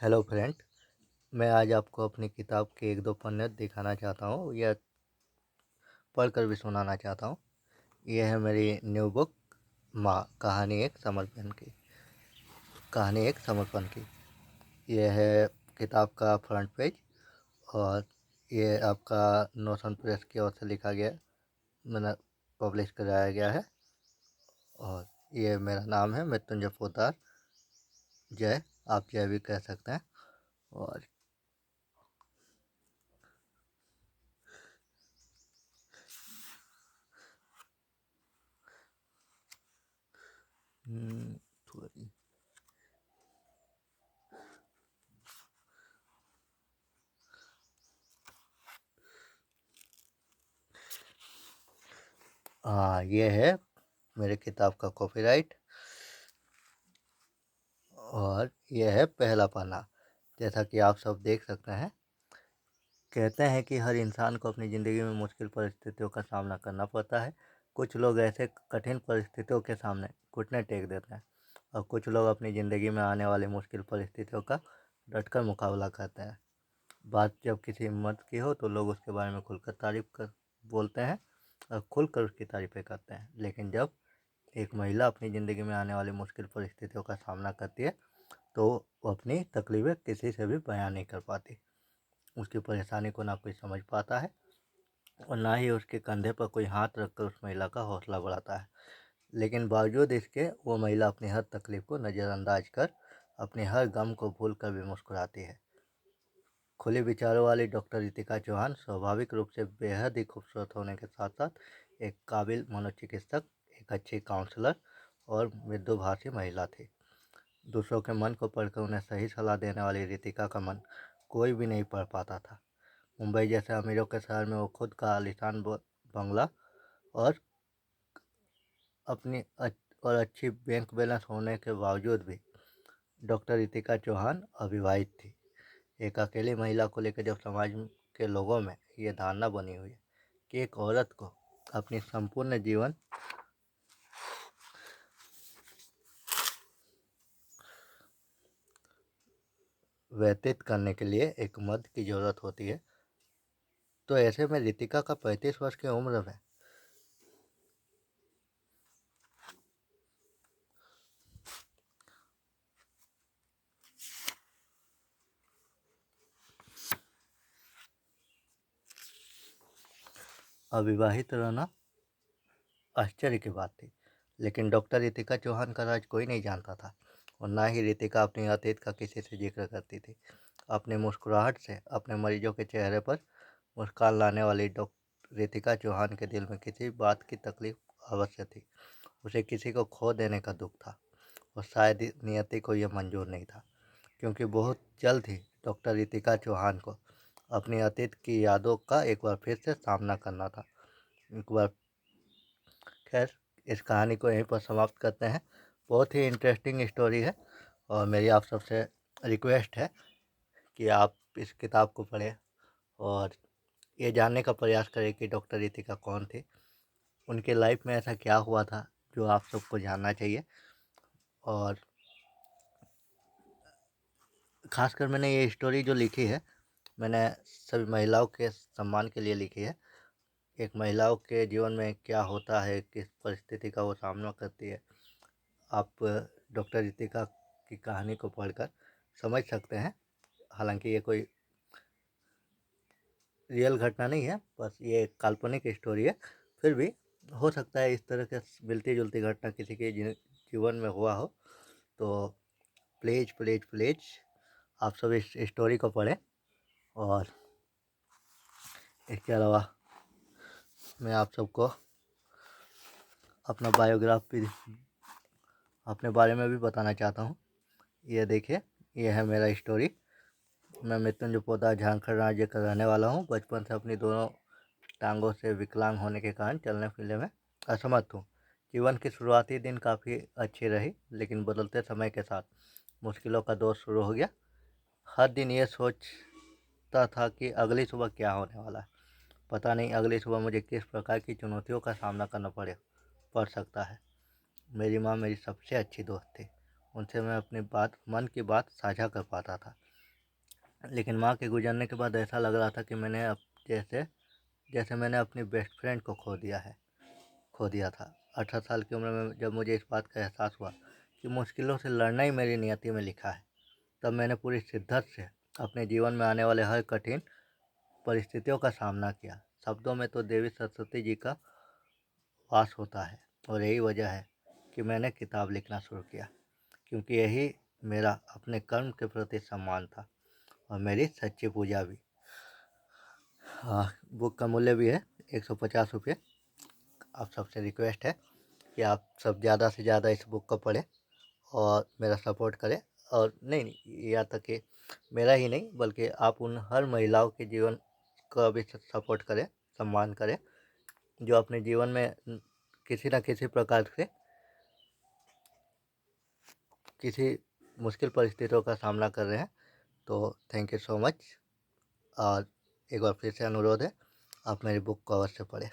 Hello friend. मैं आज आपको अपनी किताब के एक दो पन्ने दिखाना चाहता हूँ या पढ़कर भी सुनाना चाहता हूँ। यह है मेरी न्यू बुक माँ कहानी एक समर्पण की। यह है किताब का फ्रंट पेज और ये आपका नोशन प्रेस की ओर से लिखा गया मैंने पब्लिश कराया गया है। और ये मेरा नाम है मृत्युंजय पोद्दार। जय, आप जय भी कह सकते हैं। और थोड़ी हाँ, ये है मेरे किताब का कॉपीराइट और यह है पहला पन्ना। जैसा कि आप सब देख सकते हैं, कहते हैं कि हर इंसान को अपनी ज़िंदगी में मुश्किल परिस्थितियों का सामना करना पड़ता है। कुछ लोग ऐसे कठिन परिस्थितियों के सामने घुटने टेक देते हैं और कुछ लोग अपनी ज़िंदगी में आने वाली मुश्किल परिस्थितियों का डटकर मुकाबला करते हैं। बात जब किसी हिम्मत की हो तो लोग उसके बारे में खुलकर तारीफ कर बोलते हैं और खुलकर उसकी तारीफ़ें करते हैं। लेकिन जब एक महिला अपनी ज़िंदगी में आने वाली मुश्किल परिस्थितियों का सामना करती है तो वो अपनी तकलीफ़ें किसी से भी बयान नहीं कर पाती। उसकी परेशानी को ना कोई समझ पाता है और ना ही उसके कंधे पर कोई हाथ रखकर उस महिला का हौसला बढ़ाता है। लेकिन बावजूद इसके वो महिला अपनी हर तकलीफ़ को नज़रअंदाज कर अपने हर गम को भूल कर भी मुस्कुराती है। खुले विचारों वाली डॉक्टर रितिका चौहान स्वाभाविक रूप से बेहद ही खूबसूरत होने के साथ साथ एक काबिल मनोचिकित्सक, एक अच्छी काउंसलर और मृदुभाषी महिला थी। दूसरों के मन को पढ़कर उन्हें सही सलाह देने वाली रितिका का मन कोई भी नहीं पढ़ पाता था। मुंबई जैसे अमीरों के शहर में वो खुद का आलीशान बंगला और अपनी अच्छी बैंक बैलेंस होने के बावजूद भी डॉक्टर रितिका चौहान अविवाहित थी। एक अकेली महिला को लेकर जब समाज के लोगों में ये धारणा बनी हुई है कि एक औरत को अपनी संपूर्ण जीवन व्यतीत करने के लिए एक मर्द की ज़रूरत होती है, तो ऐसे में रितिका का 35 वर्ष की उम्र में अविवाहित रहना आश्चर्य की बात थी। लेकिन डॉक्टर रितिका चौहान का राज कोई नहीं जानता था और ना ही रितिका अपनी अतीत का किसी से जिक्र करती थी। अपनी मुस्कुराहट से अपने मरीजों के चेहरे पर मुस्कान लाने वाली डॉक्टर रितिका चौहान के दिल में किसी बात की तकलीफ अवश्य थी। उसे किसी को खो देने का दुख था और शायद नियति को यह मंजूर नहीं था, क्योंकि बहुत जल्द ही डॉक्टर रितिका चौहान को अपनी अतीत की यादों का एक बार फिर से सामना करना था। एक बार खैर, इस कहानी को यहीं पर समाप्त करते हैं। बहुत ही इंटरेस्टिंग स्टोरी है और मेरी आप सबसे रिक्वेस्ट है कि आप इस किताब को पढ़ें और ये जानने का प्रयास करें कि डॉक्टर रितिका कौन थी, उनके लाइफ में ऐसा क्या हुआ था जो आप सबको जानना चाहिए। और ख़ासकर मैंने ये स्टोरी जो लिखी है, मैंने सभी महिलाओं के सम्मान के लिए लिखी है। एक महिलाओं के जीवन में क्या होता है, किस परिस्थिति का वो सामना करती है, आप डॉक्टर रितिका की कहानी को पढ़कर समझ सकते हैं। हालांकि ये कोई रियल घटना नहीं है, बस ये एक काल्पनिक स्टोरी है। फिर भी हो सकता है इस तरह के मिलती जुलती घटना किसी के जीवन में हुआ हो। तो प्लीज़ प्लीज़ प्लीज़ आप सब इस स्टोरी को पढ़ें। और इसके अलावा मैं आप सबको अपना बायोग्राफी अपने बारे में भी बताना चाहता हूँ। ये देखिए, ये है मेरा स्टोरी। मैं मृत्युंजय पोद्दार झारखंड राज्य का रहने वाला हूँ। बचपन से अपनी दोनों टांगों से विकलांग होने के कारण चलने फिरने में असमर्थ हूँ। जीवन की शुरुआती दिन काफ़ी अच्छी रही, लेकिन बदलते समय के साथ मुश्किलों का दौर शुरू हो गया। हर दिन ये सोचता था कि अगली सुबह क्या होने वाला है। पता नहीं अगली सुबह मुझे किस प्रकार की चुनौतियों का सामना करना पड़ सकता है। मेरी माँ मेरी सबसे अच्छी दोस्त थी। उनसे मैं अपनी मन की बात साझा कर पाता था। लेकिन माँ के गुजरने के बाद ऐसा लग रहा था कि मैंने अब जैसे जैसे मैंने अपनी बेस्ट फ्रेंड को खो दिया था। 18 साल की उम्र में जब मुझे इस बात का एहसास हुआ कि मुश्किलों से लड़ना ही मेरी नियति में लिखा है, तब मैंने पूरी शिद्दत से अपने जीवन में आने वाले हर कठिन परिस्थितियों का सामना किया। शब्दों में तो देवी सरस्वती जी का वास होता है, और यही वजह है कि मैंने किताब लिखना शुरू किया, क्योंकि यही मेरा अपने कर्म के प्रति सम्मान था और मेरी सच्ची पूजा भी। हाँ, बुक का मूल्य भी है 150 रुपये। आप सबसे रिक्वेस्ट है कि आप सब ज़्यादा से ज़्यादा इस बुक को पढ़ें और मेरा सपोर्ट करें। और नहीं, यहाँ तक कि मेरा ही नहीं बल्कि आप उन हर महिलाओं के जीवन का भी सपोर्ट करें, सम्मान करें, जो अपने जीवन में किसी न किसी प्रकार से किसी मुश्किल परिस्थितियों का सामना कर रहे हैं। तो थैंक यू सो मच। और एक बार फिर से अनुरोध है, आप मेरी बुक को अवश्य पढ़ें।